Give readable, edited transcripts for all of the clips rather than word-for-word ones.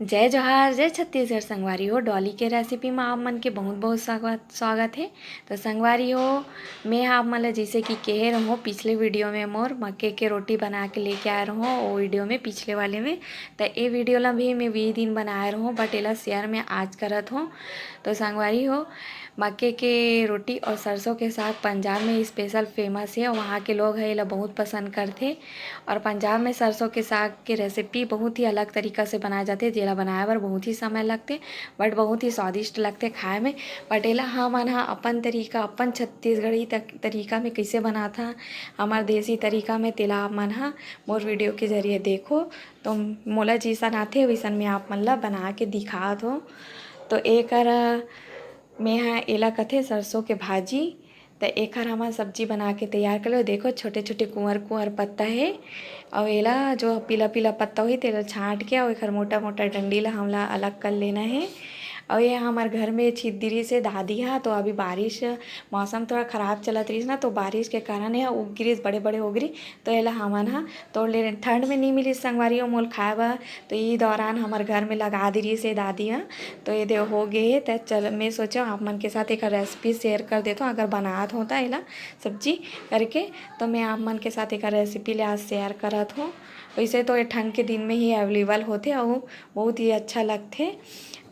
जय जोहार जय छत्तीसगढ़ संगवारी हो। डॉली के रेसिपी में आप मन के बहुत बहुत स्वागत है। तो संगवारी हो, मैं आप मन ला जैसे कि कह रहा हूँ पिछले वीडियो में मोर मक्के के रोटी बना के लेके आ रहा हूँ वो वीडियो में पिछले वाले में। तो ये वीडियो ला भी मैं 20 दिन बनाए रहा हूँ बट एला शेयर में आज करत हूँ। तो संगवारी हो, मक्के के रोटी और सरसों के साग पंजाब में स्पेशल फेमस है और वहाँ के लोग है इला बहुत पसंद करते। और पंजाब में सरसों के साग की रेसिपी बहुत ही अलग तरीका से बनाए जाते, जेला बनाए बर बहुत ही समय लगते बट बहुत ही स्वादिष्ट लगते खाए में। बट एला हमन ह अपन तरीका, अपन छत्तीसगढ़ी तरीका में कैसे बनाता हमार देसी तरीका में, तेला आप मन ह मोर वीडियो के जरिए देखो। तो मोला जैसन आथे वैसन मैं आप मन ला बना के दिखात हो। तो एकर मैं हाँ एला कथे सरसों के भाजी। तो एकर हमन सब्जी बना के तैयार कर लो। देखो छोटे छोटे कुंवर कुंवर पत्ता है और एला जो पीला पीला पत्ता हुई तेला छाँट के और एकर मोटा मोटा डंडी ला हमला अलग कर लेना है। और ये हमार घर में छिद्री से दादी है, तो अभी बारिश मौसम थोड़ा ख़राब चलत रही ना, तो बारिश के कारण यह उग गिरिस बड़े बड़े हो गिरी। तो एला हमन हा तोड़ ले ठंड में नहीं मिली संगवारी और मोल खाए बा। तो ये दौरान हमार घर में लगा दी रही से दादी है। तो ये दे हो गए है। तो चल मैं सोचा आप मन के साथ एक रेसिपी शेयर कर देता हूँ। अगर बनात होता एला सब्जी करके तो मैं आप मन के साथ एक रेसिपी ले आज शेयर करत हूँ। वैसे तो ये ठंड के दिन में ही अवेलेबल होते और बहुत ही अच्छा लगते।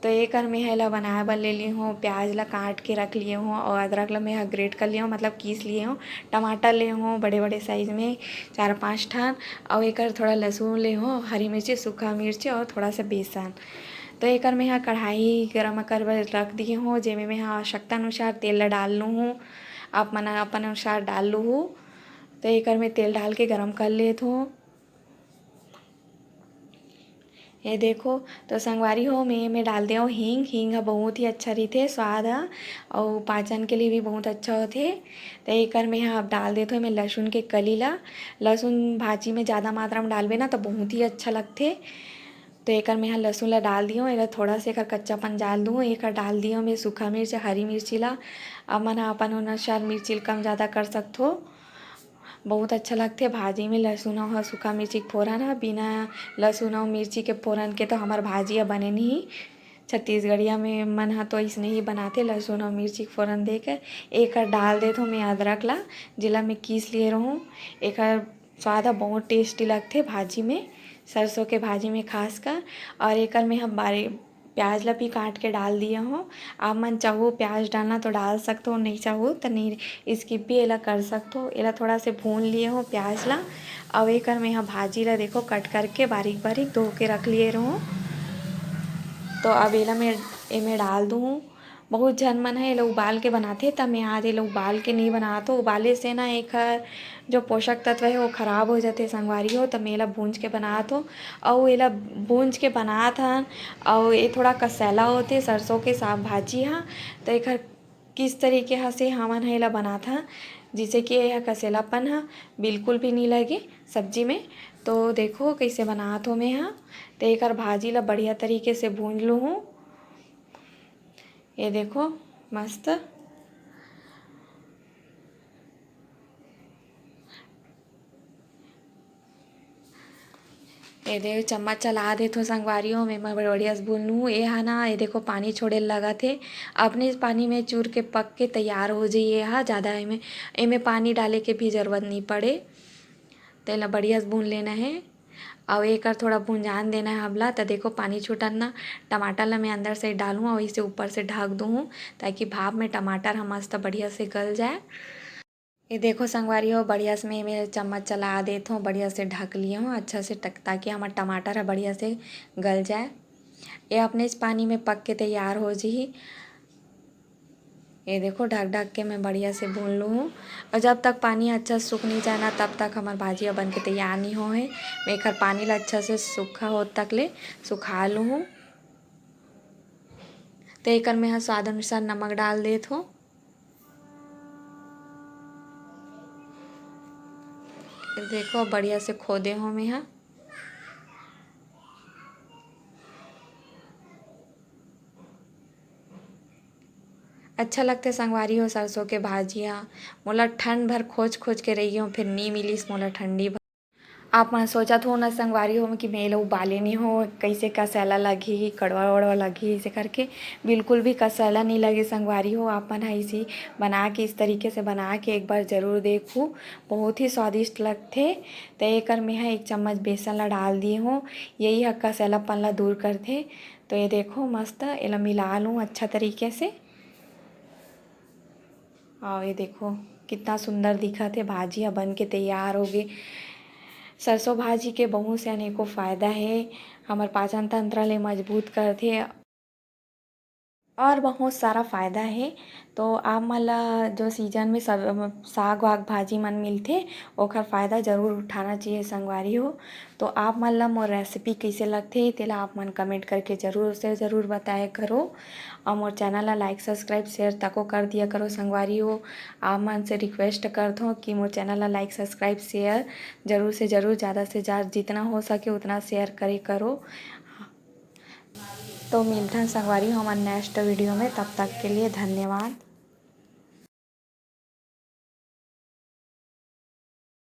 तो एक मैं हेला बनाए बर ले ली हूँ। प्याज ला काट के रख लिए हूँ और अदरक ला मैं ग्रेट कर लिया हूँ, मतलब कीस लिए हूँ। टमाटर ले हूँ बड़े बड़े साइज में 4-5 ठन और एक थोड़ा लहसुन ले हूँ, हरी मिर्ची, सूखा मिर्ची और थोड़ा सा बेसन। तो एक मैं यहाँ कढ़ाई गरम कर रख दी हूँ, जेमें मैं यहाँ आवश्यकता अनुसार तेल ला डाल लूँ हूँ। आप मन अपन अनुसार डाल लूँ हूँ। तो एक मैं तेल डाल के गरम कर लेती हूँ। ये देखो तो संगवारी हो मैं डाल दिया हूँ हींग। हींग बहुत ही अच्छा रहते, स्वाद है और पाचन के लिए भी बहुत अच्छा होते। तो एक मैं यहाँ डाल देते हो मैं लहसुन के कली ला। लहसुन भाजी में ज़्यादा मात्रा में डालबे ना तो बहुत ही अच्छा लगते। तो एक मैं यहाँ लहसुन ला डाल दी हूँ, एक थोड़ा सा एक कच्चापन डाल दूँ। एक डाल दी हूँ मैं सूखा मिर्च, हरी मिर्ची ला। अब मन अपन अनुसार मिर्ची कम ज़्यादा कर सकते हो, बहुत अच्छा लगते भाजी में लहसुन और सूखा मिर्ची के फोरन है। बिना लहसुन और मिर्ची के फोरन के तो हमार भाजिया बने नहीं। छत्तीसगढ़िया में मन हा तो इसने ही बनाते, लहसुन और मिर्ची के फोरन देकर। एक डाल देता हूँ मैं अदरक ला, जिला मैं कीस लिए रहूँ। एक स्वाद बहुत टेस्टी लगते भाजी में, सरसों के भाजी में खासकर। और एक में हम बारी प्याज ला भी काट के डाल दिया हूँ। आप मन चाहो प्याज डालना तो डाल सकते हो, नहीं चाहो तो नहीं स्किप भी एला कर सकते हो। एला थोड़ा से भून लिए हो प्याज ला। अब एक मैं यहाँ भाजी ला देखो कट करके बारीक बारीक धो के रख लिए रहूँ। तो अब एला मैं एमे डाल दूँ। बहुत झन मन है एला उबाल के बनाते, तब मैं आज एला उबाल के नहीं बनाता। उबाले से ना एक जो पोषक तत्व है वो खराब हो जाते संगवारी हो। तो मैं एला भूंज के बनात हो और एला भूंज के बनात हन। और ये थोड़ा कसेला होते सरसों के साग भाजी हाँ। तो एक किस तरीके से हमन है एला बनात हन जिससे कि यह कसेलापन है बिल्कुल भी नहीं लगे सब्जी में। तो देखो कैसे बनात हो मैं हाँ। तो एक भाजी ला बढ़िया तरीके से भूंज लूँ हूँ। ये देखो मस्त। ये देखो चम्मच चला दे तो संगवारी हो मैं बढ़िया से भून लूँ। ये है ना, ये देखो पानी छोड़े लगा थे। अपने इस पानी में चूर के पक के तैयार हो जाइए। हाँ ज़्यादा इमें पानी डाले के भी ज़रूरत नहीं पड़े। तेला बढ़िया से भून लेना है और एक थोड़ा भुंजान देना है हमला। तो देखो पानी छूटन ना, टमाटर ला मैं अंदर से डालूँ और इसे ऊपर से ढक दूँ ताकि भाप में टमाटर हम मस्त बढ़िया से गल जाए। ये देखो संगवारी हो बढ़िया से मैं चम्मच चला देता हूँ, बढ़िया से ढक लिए हूँ अच्छा से ताकि हमारा टमाटर है बढ़िया से गल जाए। ये अपने इस पानी में पक के तैयार हो जी। ये देखो ढक ढक के मैं बढ़िया से भून लूँ और जब तक पानी अच्छा सूख नहीं जाए ना तब तक हमार भाजिया बन के तैयार नहीं हो है। मैं एक पानी ला अच्छा से सूखा हो तक ले सुखा लूँ। तो एक में यहाँ स्वाद अनुसार नमक डाल देता हूँ। देखो बढ़िया से खोदे हो मैं यहाँ। अच्छा लगते संगवारी हो सरसों के भाजिया। मोला ठंड भर खोज खोज के रही हूँ, फिर नहीं मिली मोला ठंडी भर। आप मन सोचत हो ना संगवारी हो कि मेला उबाले नहीं हो, कैसे कसैला लगी, कड़वा वड़वा लगी, ऐसे करके बिल्कुल भी कसैला नहीं लगे संगवारी हो। आप मन ऐसे बना के इस तरीके से बना के एक बार ज़रूर देखो, बहुत ही स्वादिष्ट लगते। तो एकर में है 1 चम्मच बेसन ला डाल दिए हूँ, यही है कसैलापन ला दूर करते। तो ये देखो मस्त एला मिला लूँ अच्छा तरीके से। और ये देखो कितना सुंदर दिखत है, भाजी ह बन के तैयार हो गए। सरसों भाजी के बहुत से अनेकों फ़ायदा है, हमर पाचन तंत्र ले मजबूत करथे और बहुत सारा फ़ायदा है। तो आप मन ला जो सीजन में सब साग वाग भाजी मन मिलथे ओखर फ़ायदा ज़रूर उठाना चाहिए संगवारी हो। तो आप मन ला मोर रेसिपी कइसे लगथे तेला आप मन कमेंट करके ज़रूर बताया करो और मोर चैनल ला लाइक सब्सक्राइब शेयर तको कर दिया करो संगवारी हो। आप मन से रिक्वेस्ट करथों कि मोर चैनल ला लाइक सब्सक्राइब शेयर ज़रूर से ज़रूर ज़्यादा से ज़्यादा जितना हो सके उतना शेयर करे करो। तो मिलते हैं संगवारी हो हमारे नेक्स्ट वीडियो में, तब तक के लिए धन्यवाद।